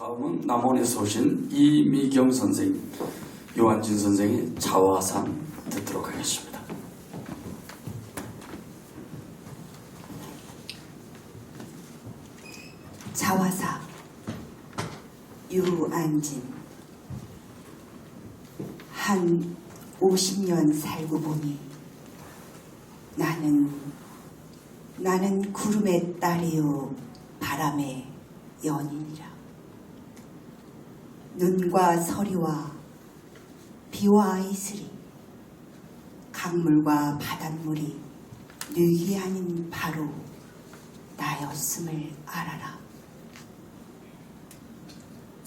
다음은 남원에서 오신 이미경 선생님, 요한진 선생의 자화상 듣도록 하겠습니다. 자화상 유한진. 한 50년 살고 보니 나는 구름의 딸이요 바람의 연인이라. 눈과 서리와 비와 이슬이, 강물과 바닷물이 뉘기 아닌 바로 나였음을 알아라.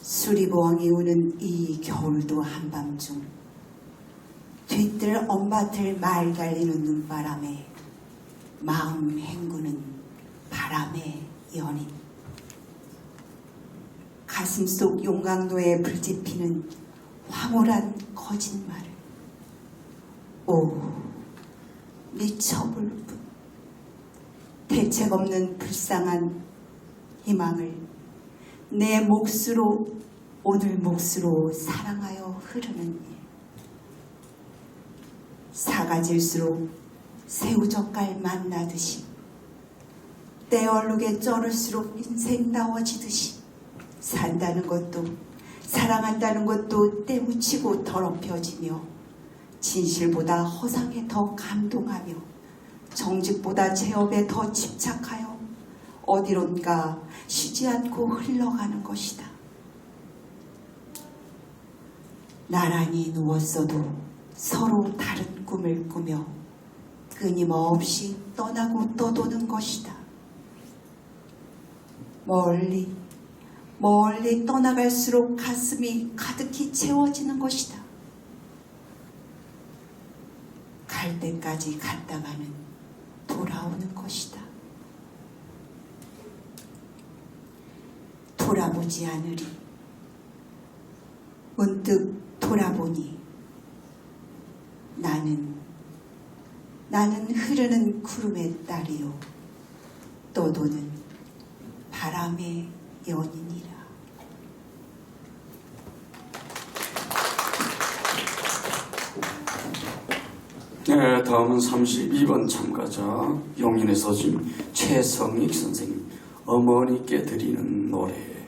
수리보왕이 우는 이 겨울도 한밤중 뒤뜰 엄마들 말 달리는 눈바람에 마음 헹구는 바람의 연인. 가슴속 용광로에 불지피는 황홀한 거짓말을 미쳐볼 뿐. 대책 없는 불쌍한 희망을 내 몫으로, 오늘 몫으로 사랑하여 흐르는 일. 사가질수록 새우젓갈 만나듯이 때 얼룩에 쩔을수록 인생 나워지듯이 산다는 것도 사랑한다는 것도 때묻히고 더럽혀지며 진실보다 허상에 더 감동하며 정직보다 제업에 더 집착하여 어디론가 쉬지 않고 흘러가는 것이다. 나란히 누웠어도 서로 다른 꿈을 꾸며 끊임없이 떠나고 떠도는 것이다. 멀리 떠나갈수록 가슴이 가득히 채워지는 것이다. 갈 때까지 갔다가는 돌아오는 것이다. 돌아보지 않으리. 문득 돌아보니 나는 흐르는 구름의 딸이요 떠도는 바람의 연인이라. 네, 다음은 32번 참가자 용인에서 오신 최성익 선생님, 어머니께 드리는 노래,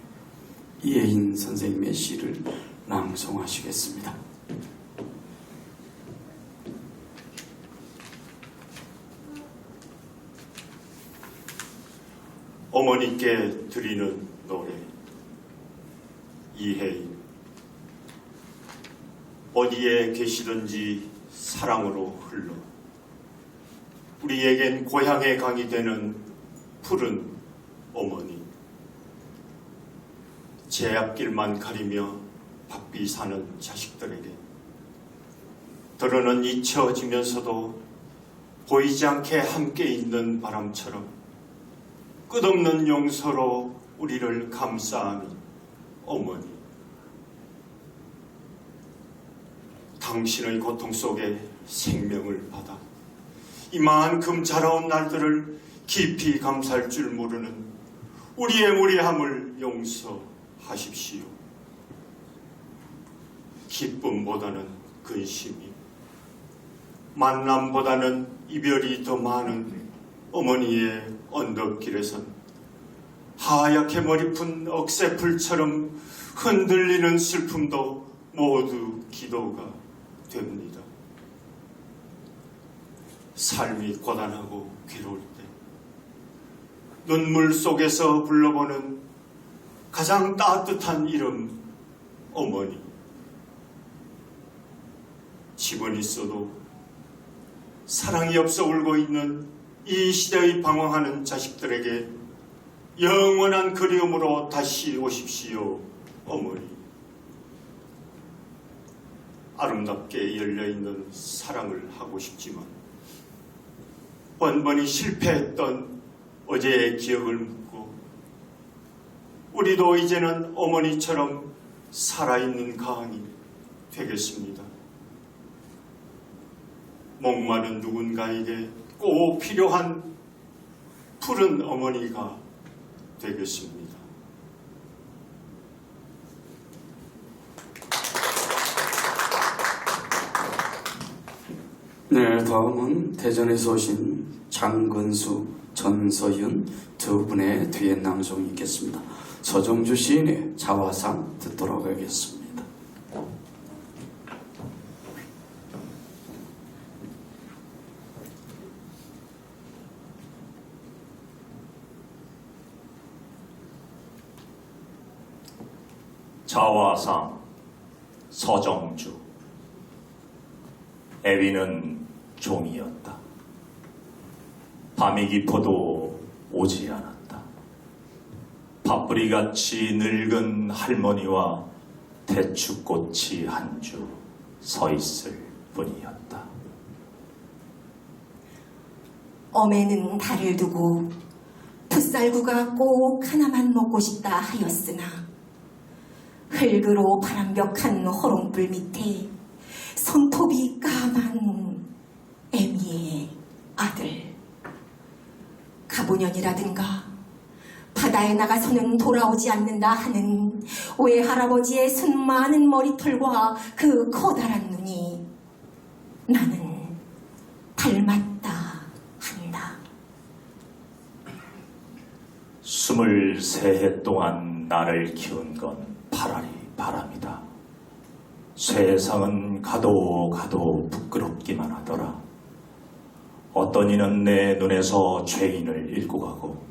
이혜인 선생님의 시를 낭송하시겠습니다. 어머니께 드리는 노래, 이혜인. 어디에 계시든지 사랑으로 흘러 우리에겐 고향의 강이 되는 푸른 어머니. 제 앞길만 가리며 바삐 사는 자식들에게 더러는 잊혀지면서도 보이지 않게 함께 있는 바람처럼 끝없는 용서로 우리를 감싸는 어머니. 당신의 고통 속에 생명을 받아 이만큼 자라온 날들을 깊이 감사할 줄 모르는 우리의 무례함을 용서하십시오. 기쁨보다는 근심이, 만남보다는 이별이 더 많은 어머니의 언덕길에선 하얗게 머리푼 억새풀처럼 흔들리는 슬픔도 모두 기도가 됩니다. 삶이 고단하고 괴로울 때 눈물 속에서 불러보는 가장 따뜻한 이름, 어머니. 집은 있어도 사랑이 없어 울고 있는 이 시대의 방황하는 자식들에게 영원한 그리움으로 다시 오십시오, 어머니. 아름답게 열려있는 사랑을 하고 싶지만 번번이 실패했던 어제의 기억을 묻고 우리도 이제는 어머니처럼 살아있는 가은이 되겠습니다. 목마른 누군가에게 꼭 필요한 푸른 어머니가 되겠습니다. 네, 다음은 대전에서 오신 장근수, 전서윤 두 분의 뒤에 낭송이 있겠습니다. 서정주 시인의 자화상 듣도록 하겠습니다. 자화상 서정주. 애위는 종이었다. 밤이 깊어도 오지 않았다. 밥뿌리같이 늙은 할머니와 대추꽃이 한 주 서 있을 뿐이었다. 엄에는 달을 두고 풋살구가 꼭 하나만 먹고 싶다 하였으나 흙으로 바람벽한 호롱불 밑에 손톱이 까만 애미의 아들 가보년이라든가 바다에 나가서는 돌아오지 않는다 하는 외할아버지의 수많은 머리털과 그 커다란 눈이 나는 닮았다 한다. 23해 동안 나를 키운 건 파라리 바람이다. 세상은 가도 부끄럽기만 하더라. 어떤 이는 내 눈에서 죄인을 읽고 가고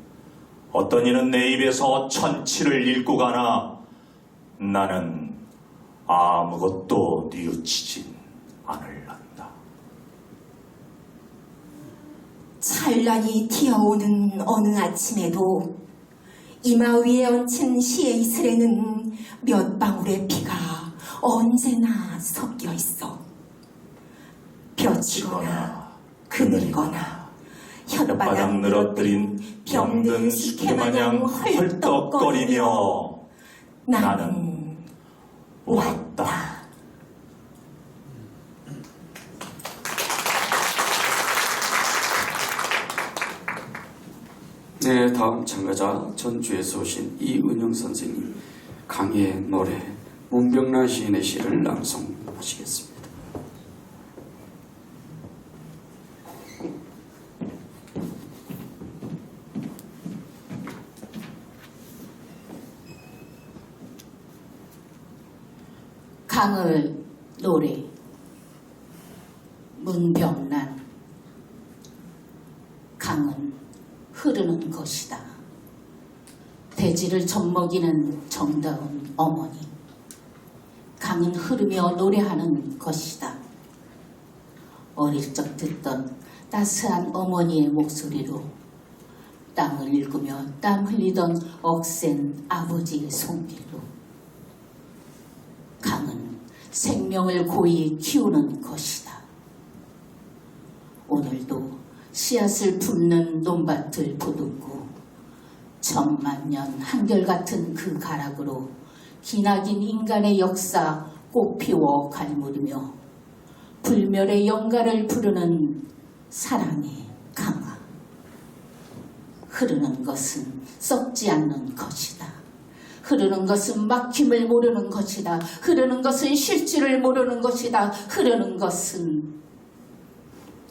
어떤 이는 내 입에서 천치를 읽고 가나 나는 아무것도 뉘우치진 않을란다. 찬란히 튀어오는 어느 아침에도 이마 위에 얹힌 시의 이슬에는 몇 방울의 피가 언제나 섞여 있어. 벼치거나 그늘거나 혓바닥 늘어뜨린 병든 숙회마냥 헐떡거리며 나는 왔다. 네, 다음 참가자 전주에서 오신 이은영 선생님 강의 노래 문병란 시인의 시를 낭송하시겠습니다. 강을 노래 문병란. 강은 흐르는 것이다. 대지를 젖먹이는 정다운 어머니. 강은 흐르며 노래하는 것이다. 어릴 적 듣던 따스한 어머니의 목소리로 땅을 읽으며 땀 흘리던 억센 아버지의 손길로 강은 생명을 고이 키우는 것이다. 오늘도 씨앗을 품는 논밭을 보듬고 천만년 한결같은 그 가락으로 기나긴 인간의 역사 꽃피워 갈무리며 불멸의 영가를 부르는 사랑의 강아. 흐르는 것은 썩지 않는 것이다. 흐르는 것은 막힘을 모르는 것이다. 흐르는 것은 쉴 줄을 모르는 것이다. 흐르는 것은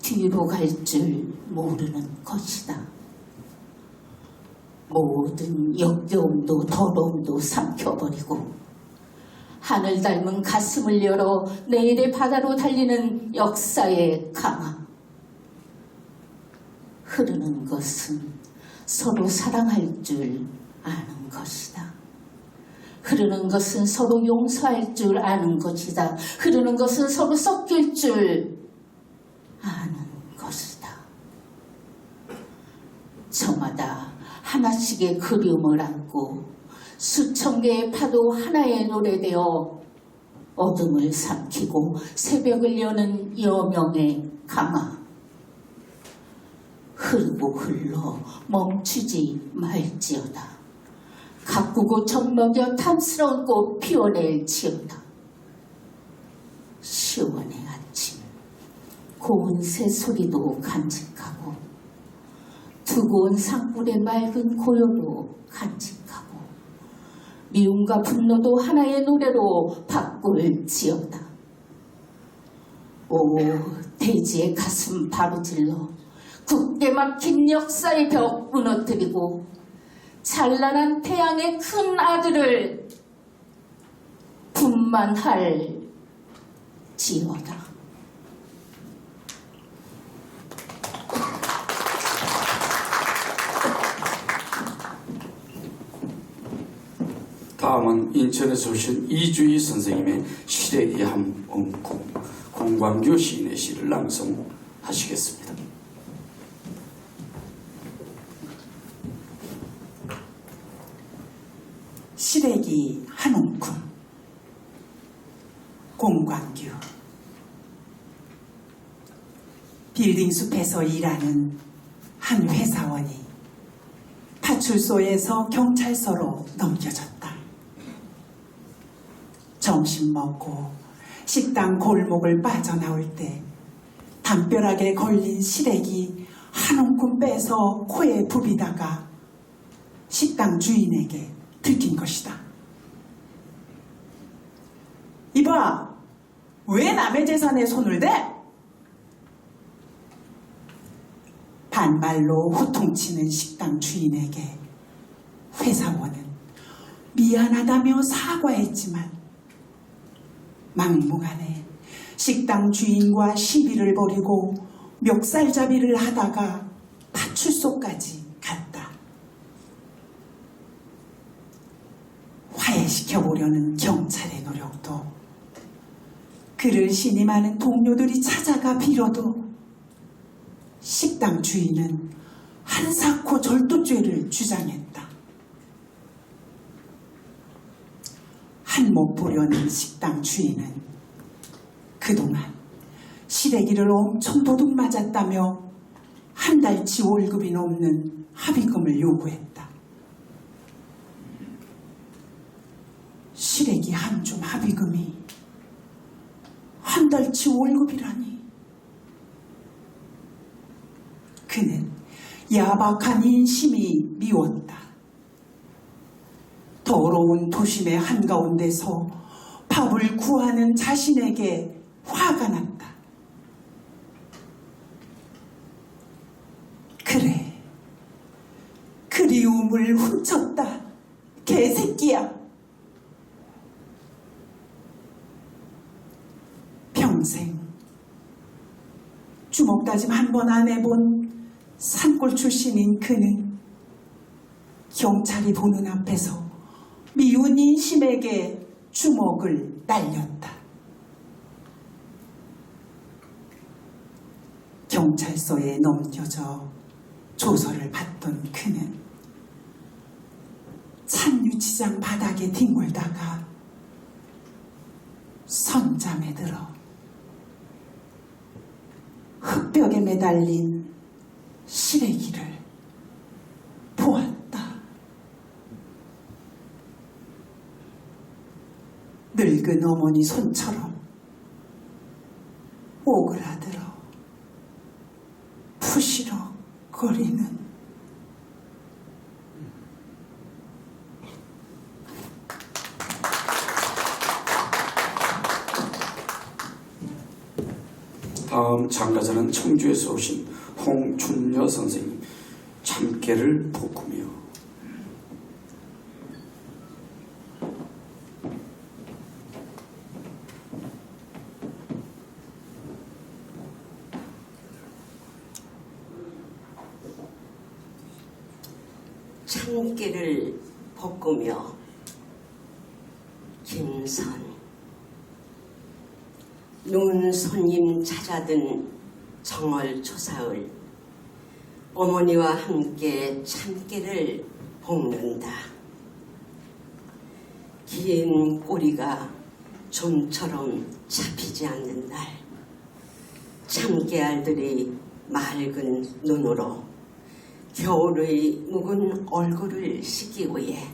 뒤로 갈 줄 모르는 것이다. 모든 역겨움도 더러움도 삼켜버리고 하늘 닮은 가슴을 열어 내일의 바다로 달리는 역사의 강아. 흐르는 것은 서로 사랑할 줄 아는 것이다. 흐르는 것은 서로 용서할 줄 아는 것이다. 흐르는 것은 서로 섞일 줄 아는 것이다. 저마다 하나씩의 그리움을 안고 수천 개의 파도 하나의 노래되어 어둠을 삼키고 새벽을 여는 여명의 강아. 흐르고 흘러 멈추지 말지어다. 가꾸고 젖먹여 탐스러운 꽃 피워낼지어다. 시원의 아침 고운 새소리도 간직하고 두고 온 산불의 맑은 고요도 간직하고 미움과 분노도 하나의 노래로 바꿀지어다. 오 대지의 가슴 바로질러 굳게 막힌 역사의 벽 무너뜨리고 찬란한 태양의 큰 아들을 분만할 지어다. 다음은 인천에서 오신 이주희 선생님의 시래기 한 엉쿵 공광규 시인의 시를 낭송하시겠습니다. 시래기 한 웅큼. 공광규. 빌딩숲에서 일하는 한 회사원이 파출소에서 경찰서로 넘겨졌다. 점심 먹고 식당 골목을 빠져나올 때 담벼락에 걸린 시래기 한 움큼 빼서 코에 부비다가 식당 주인에게 들킨 것이다. 이봐, 왜 남의 재산에 손을 대? 반말로 호통치는 식당 주인에게 회사원은 미안하다며 사과했지만 막무가내 식당 주인과 시비를 벌이고 멱살잡이를 하다가 파출소까지 갔다. 화해시켜보려는 경찰의 노력도 그를 신임하는 동료들이 찾아가 빌어도 식당 주인은 한사코 절도죄를 주장했다. 한몫 보려는 식당 주인은 그동안 시래기를 엄청 도둑 맞았다며 한 달치 월급이 넘는 합의금을 요구했다. 시래기 한 줌 합의금이 한 달치 월급이라니. 그는 야박한 인심이 미웠다. 더러운 도심의 한가운데서 밥을 구하는 자신에게 화가 났다. 그래, 그리움을 훔쳤다. 개새끼야. 평생 주먹다짐 한 번 안 해본 산골 출신인 그는 경찰이 보는 앞에서 미운 인심에게 주먹을 날렸다. 경찰서에 넘겨져 조서를 받던 그는 찬유치장 바닥에 뒹굴다가 선잠에 들어 흙벽에 매달린 시래기를 보았다. 늙은 어머니 손처럼 오그라들어 푸시럭거리는 다음 참가자는 청주에서 오신 홍춘여 선생님 참깨를 볶으며. 참깨를 볶으며. 김선. 눈 손님 찾아든 정월 초사을 어머니와 함께 참깨를 볶는다. 긴 꼬리가 좀처럼 잡히지 않는 날, 참깨알들이 맑은 눈으로 겨울의 묵은 얼굴을 씻기 위해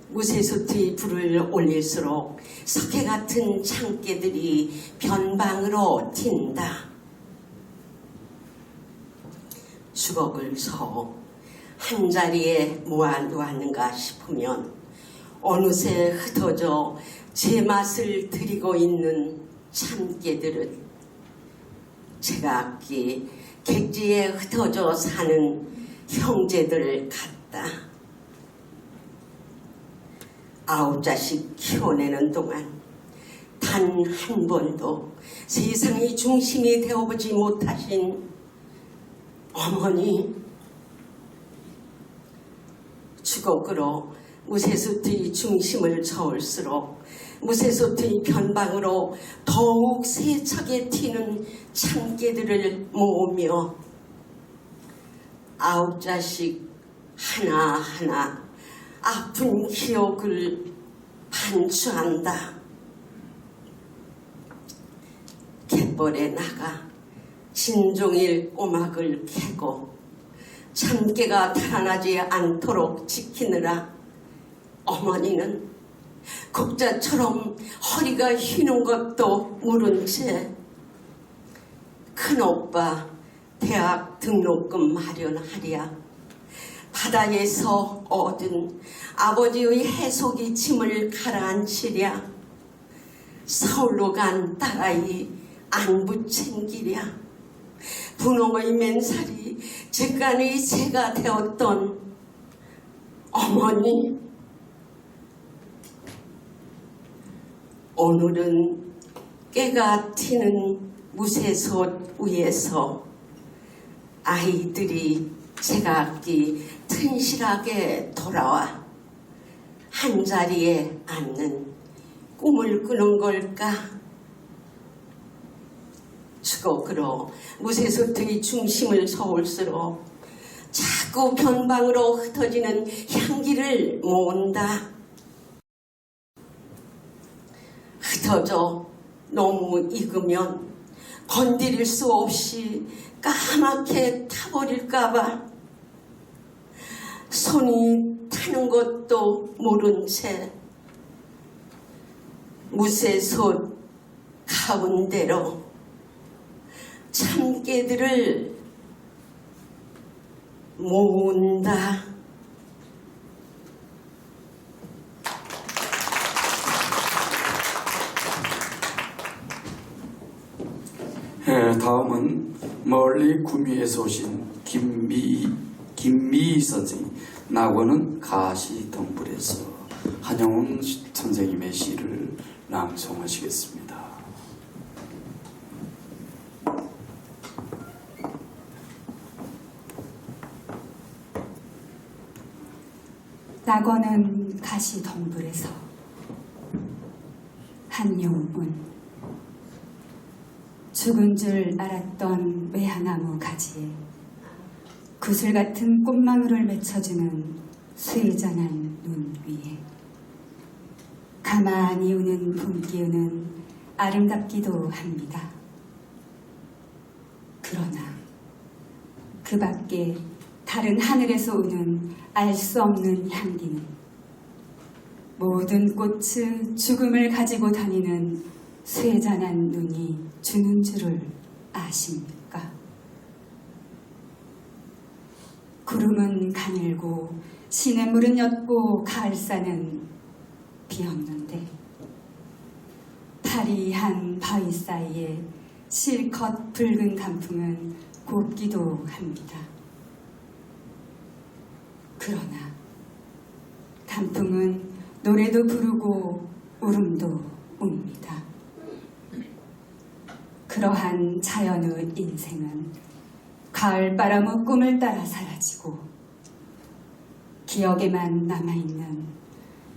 무쇠솥의 불을 올릴수록 석회 같은 참깨들이 변방으로 튄다. 주걱을 서 한자리에 모아놓았는가 싶으면 어느새 흩어져 제맛을 들이고 있는 참깨들은 제각기 객지에 흩어져 사는 형제들 같다. 9자식 키워내는 동안 단 한 번도 세상의 중심이 되어보지 못하신 어머니, 주걱으로 무쇠솥의 중심을 저을수록 무쇠솥의 변방으로 더욱 세차게 튀는 참깨들을 모으며 9자식 하나하나 아픈 기억을 반추한다. 갯벌에 나가 진종일 꼬막을 캐고 참깨가 달아나지 않도록 지키느라 어머니는 국자처럼 허리가 휘는 것도 모른 채 큰오빠 대학 등록금 마련하랴 바다에서 얻은 아버지의 해속이 짐을 가라앉히랴 서울로 간 딸아이 안부 챙기랴 분홍의 맨살이 객간의 새가 되었던 어머니, 오늘은 깨가 튀는 무쇠솥 위에서 아이들이 제각기 튼실하게 돌아와 한자리에 앉는 꿈을 꾸는 걸까? 주걱으로 무쇠솥의 중심을 서울수록 자꾸 변방으로 흩어지는 향기를 모은다. 흩어져 너무 익으면 건드릴 수 없이 까맣게 타버릴까봐 손이 타는 것도 모른 채 무쇠솥 가운데로 참깨들을 모은다. 다음은 멀리 구미에서 오신 김미희 선생님, 낙원은 가시덤불에서 한영훈 선생님의 시를 낭송하시겠습니다. 낙원은 가시덤불에서 한영훈 죽은 줄 알았던 외화나무 가지에 구슬 같은 꽃망울을 맺혀주는 쇠잔한 눈 위에 가만히 우는 봄기운은 아름답기도 합니다. 그러나 그 밖에 다른 하늘에서 오는 알 수 없는 향기는 모든 꽃의 죽음을 가지고 다니는 쇠잔한 눈이 주는 줄을 아십니까? 구름은 가늘고 시냇물은 옅고 가을사는 비었는데 파리한 바위 사이에 실컷 붉은 단풍은 곱기도 합니다. 그러나 단풍은 노래도 부르고 울음도 웁니다. 그러한 자연의 인생은 가을바람의 꿈을 따라 사라지고 기억에만 남아있는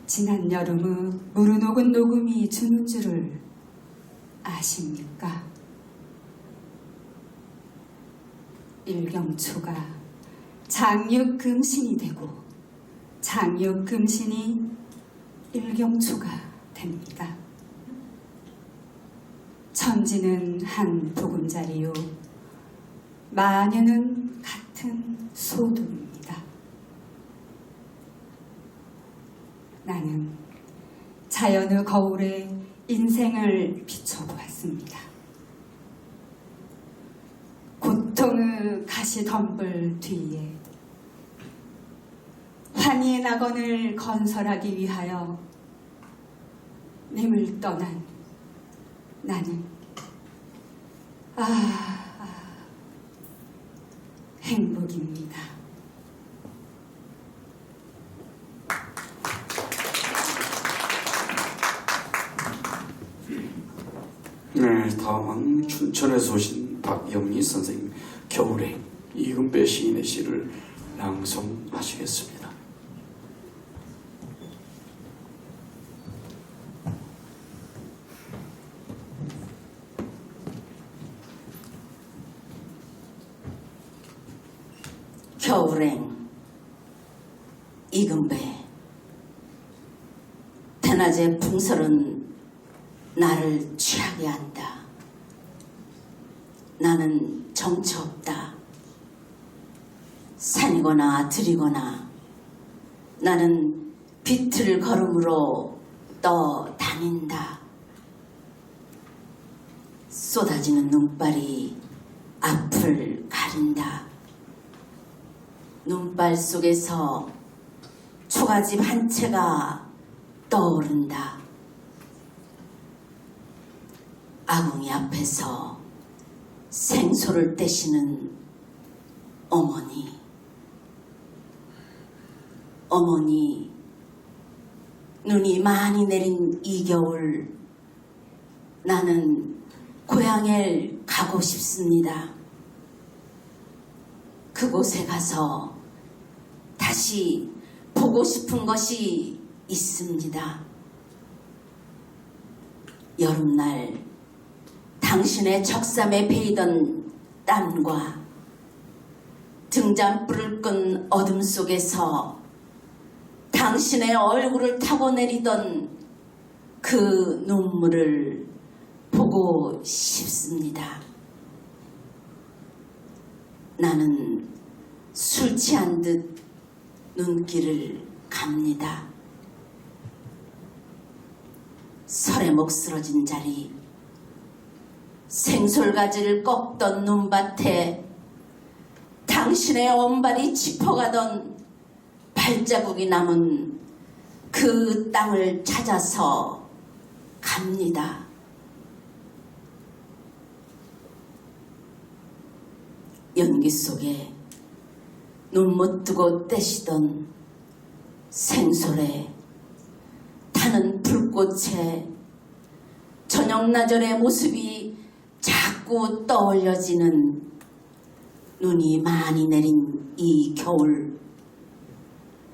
지난 여름의 무르녹은 녹음이 주는 줄을 아십니까? 일경초가 장육금신이 되고 장육금신이 일경초가 됩니다. 천지는 한 보금자리요 마녀는 같은 소돔입니다. 나는 자연의 거울에 인생을 비춰보았습니다. 고통의 가시덤불 뒤에 환희의 낙원을 건설하기 위하여 님을 떠난 나는 행복입니다. 네, 다음은 춘천에서 오신 박영희 선생님 겨울에 이금배 시인의 시를 낭송하시겠습니다. 겨울행 이금배 대낮의 풍설은 나를 취하게 한다. 나는 정처 없다. 산이거나 들이거나 나는 비틀 걸음으로 떠다닌다. 쏟아지는 눈발이 앞을 가린다. 눈발 속에서 초가집 한 채가 떠오른다. 아궁이 앞에서 생소를 떼시는 어머니. 어머니, 눈이 많이 내린 이 겨울 나는 고향에 가고 싶습니다. 그곳에 가서 다시 보고 싶은 것이 있습니다. 여름날 당신의 적삼에 베이던 땀과 등잔불을 끈 어둠 속에서 당신의 얼굴을 타고 내리던 그 눈물을 보고 싶습니다. 나는 술 취한 듯 눈길을 갑니다. 설에목 쓰러진 자리, 생솔가지를 꺾던 눈밭에 당신의 엄발이 짚어가던 발자국이 남은 그 땅을 찾아서 갑니다. 연기 속에 눈 못 뜨고 떼시던 생솔에 타는 불꽃에 저녁나절의 모습이 자꾸 떠올려지는 눈이 많이 내린 이 겨울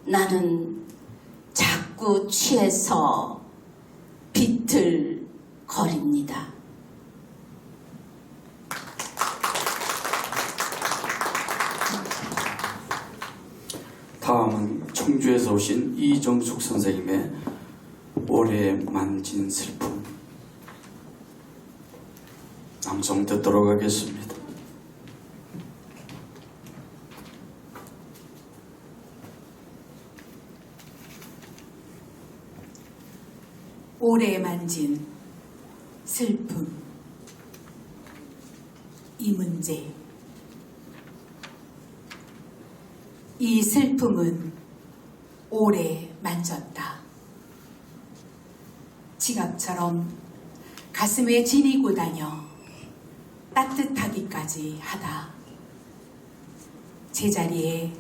나는 자꾸 취해서 비틀거립니다. 다음은 청주에서 오신 이정숙 선생님의 올해 만진 슬픔 낭송 듣도록 하겠습니다. 오래 만진 슬픔 이문재. 이 슬픔은 오래 만졌다. 지갑처럼 가슴에 지니고 다녀 따뜻하기까지 하다. 제자리에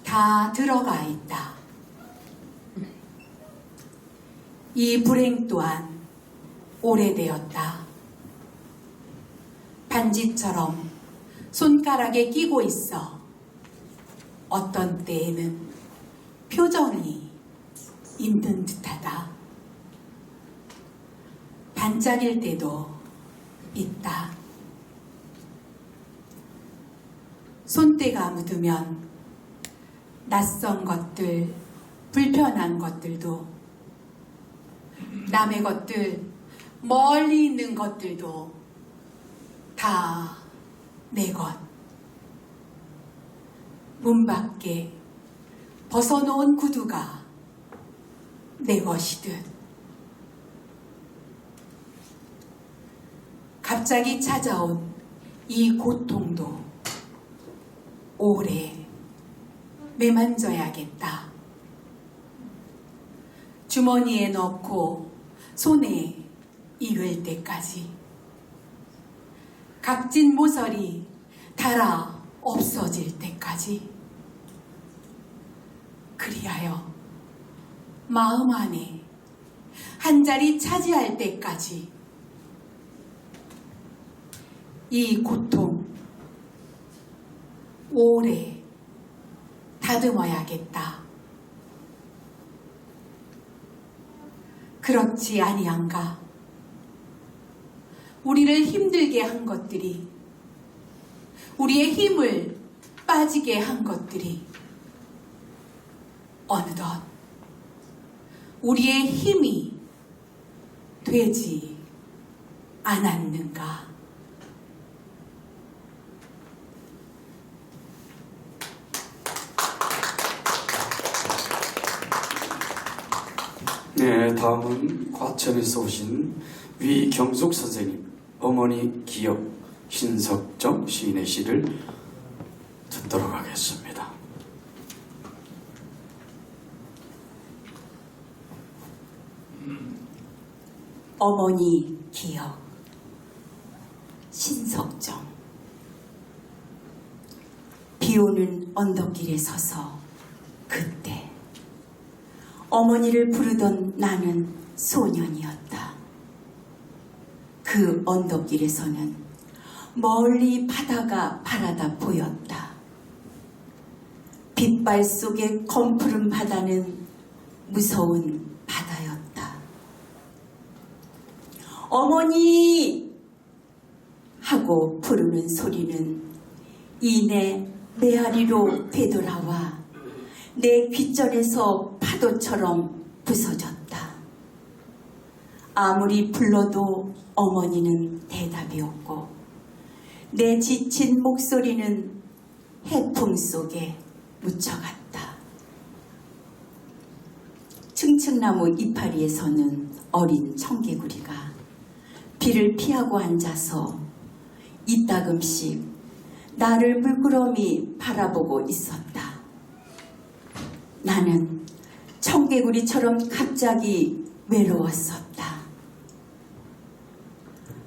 다 들어가 있다. 이 불행 또한 오래되었다. 반지처럼 손가락에 끼고 있어 어떤 때에는 표정이 있는 듯하다. 반짝일 때도 있다. 손때가 묻으면 낯선 것들, 불편한 것들도 남의 것들, 멀리 있는 것들도 다 내 것. 문 밖에 벗어놓은 구두가 내 것이듯 갑자기 찾아온 이 고통도 오래 매만져야겠다. 주머니에 넣고 손에 익을 때까지 각진 모서리 달아 없어질 때까지, 그리하여 마음 안에 한 자리 차지할 때까지 이 고통 오래 다듬어야겠다. 그렇지 아니한가? 우리를 힘들게 한 것들이, 우리의 힘을 빠지게 한 것들이 어느덧 우리의 힘이 되지 않았는가? 네, 다음은 과천에서 오신 위경숙 선생님, 어머니 기억 신석정 시인의 시를 듣도록 하겠습니다. 어머니 기억 신석정. 비오는 언덕길에 서서 그때 어머니를 부르던 나는 소년이었다. 그 언덕길에서는 멀리 바다가 바라다 보였다. 빛발 속의 검푸른 바다는 무서운 바다였다. 어머니! 하고 부르는 소리는 이내 메아리로 되돌아와 내 귓전에서 파도처럼 부서졌다. 아무리 불러도 어머니는 대답이 없고 내 지친 목소리는 해풍 속에 묻혀갔다. 층층나무 이파리에서는 어린 청개구리가 비를 피하고 앉아서 이따금씩 나를 물끄러미 바라보고 있었다. 나는 청개구리처럼 갑자기 외로웠었다.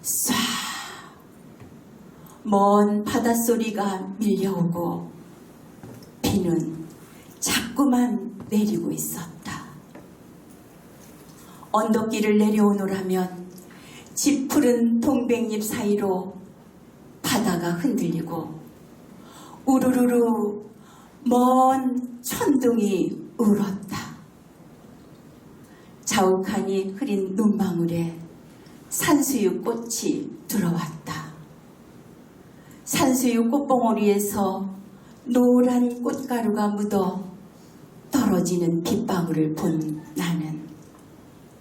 쏴! 먼 바닷소리가 밀려오고 비는 자꾸만 내리고 있었다. 언덕길을 내려오노라면 짙푸른 동백잎 사이로 바다가 흔들리고 우르르르 먼 천둥이 울었다. 자욱하니 흐린 눈망울에 산수유 꽃이 들어왔다. 산수유 꽃봉오리에서 노란 꽃가루가 묻어 떨어지는 빗방울을 본 나는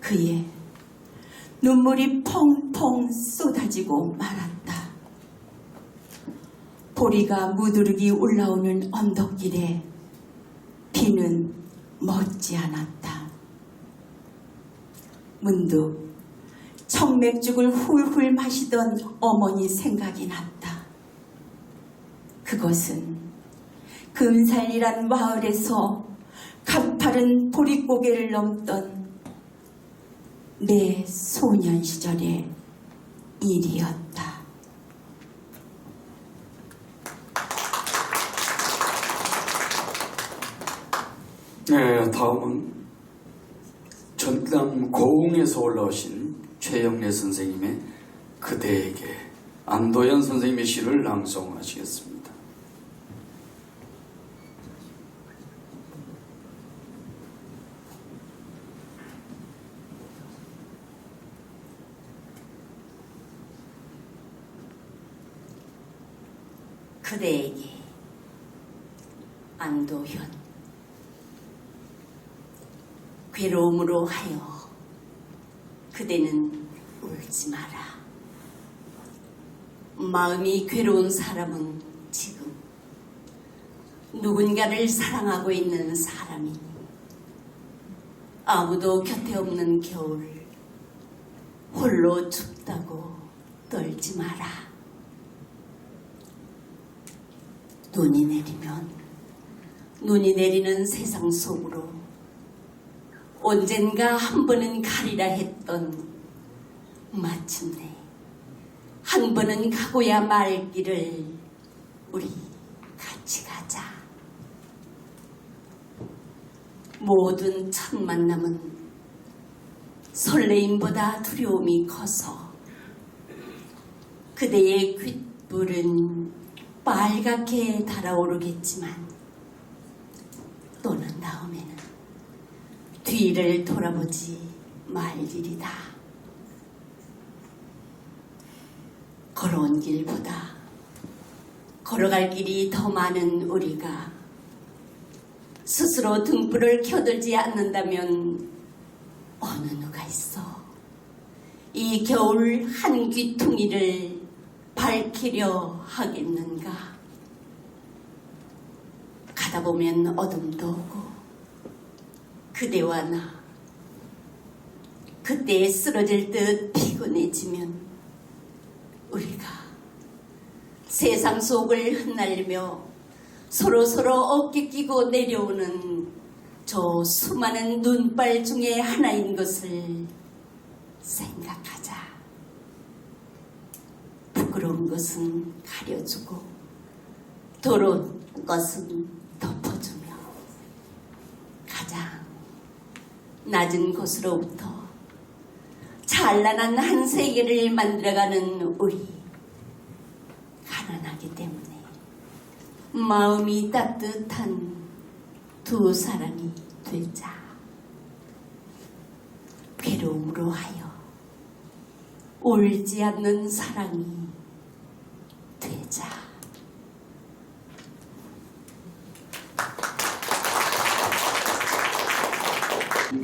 그의 눈물이 펑펑 쏟아지고 말았다. 보리가 무드르기 올라오는 언덕길에 비는 멎지 않았다. 문득 청맥죽을 훌훌 마시던 어머니 생각이 났다. 그것은 금살이란 마을에서 가파른 보릿고개를 넘던 내 소년 시절의 일이었다. 네, 다음은 전남 고흥에서 올라오신 최영래 선생님의 그대에게 안도현 선생님의 시를 낭송하시겠습니다. 그대에게 안도현. 괴로움으로 하여 그대는 울지 마라. 마음이 괴로운 사람은 지금 누군가를 사랑하고 있는 사람이니 아무도 곁에 없는 겨울 홀로 춥다고 떨지 마라. 눈이 내리면 눈이 내리는 세상 속으로 언젠가 한 번은 가리라 했던 마침내 한 번은 가고야 말 길을 우리 같이 가자. 모든 첫 만남은 설레임보다 두려움이 커서 그대의 귓불은 빨갛게 달아오르겠지만 또는 다음에는 뒤를 돌아보지 말 일이다. 걸어온 길보다 걸어갈 길이 더 많은 우리가 스스로 등불을 켜들지 않는다면 어느 누가 있어 이 겨울 한 귀퉁이를 밝히려 하겠는가. 가다 보면 어둠도 오고 그대와 나 그때에 쓰러질 듯 피곤해지면 우리가 세상 속을 흩날리며 서로 어깨 끼고 내려오는 저 수많은 눈발 중에 하나인 것을 생각하자. 부끄러운 것은 가려주고 더러운 것은 덮어주며 가장 낮은 곳으로부터 찬란한 한 세계를 만들어가는 우리. 가난하기 때문에 마음이 따뜻한 두 사람이 되자. 괴로움으로 하여 울지 않는 사랑이 되자.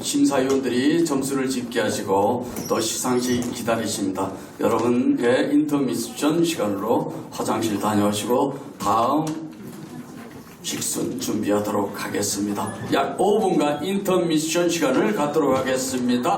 심사위원들이 점수를 집계하시고 또 시상식 기다리십니다. 여러분의 인터미션 시간으로 화장실 다녀오시고 다음 식순 준비하도록 하겠습니다. 약 5분간 인터미션 시간을 갖도록 하겠습니다.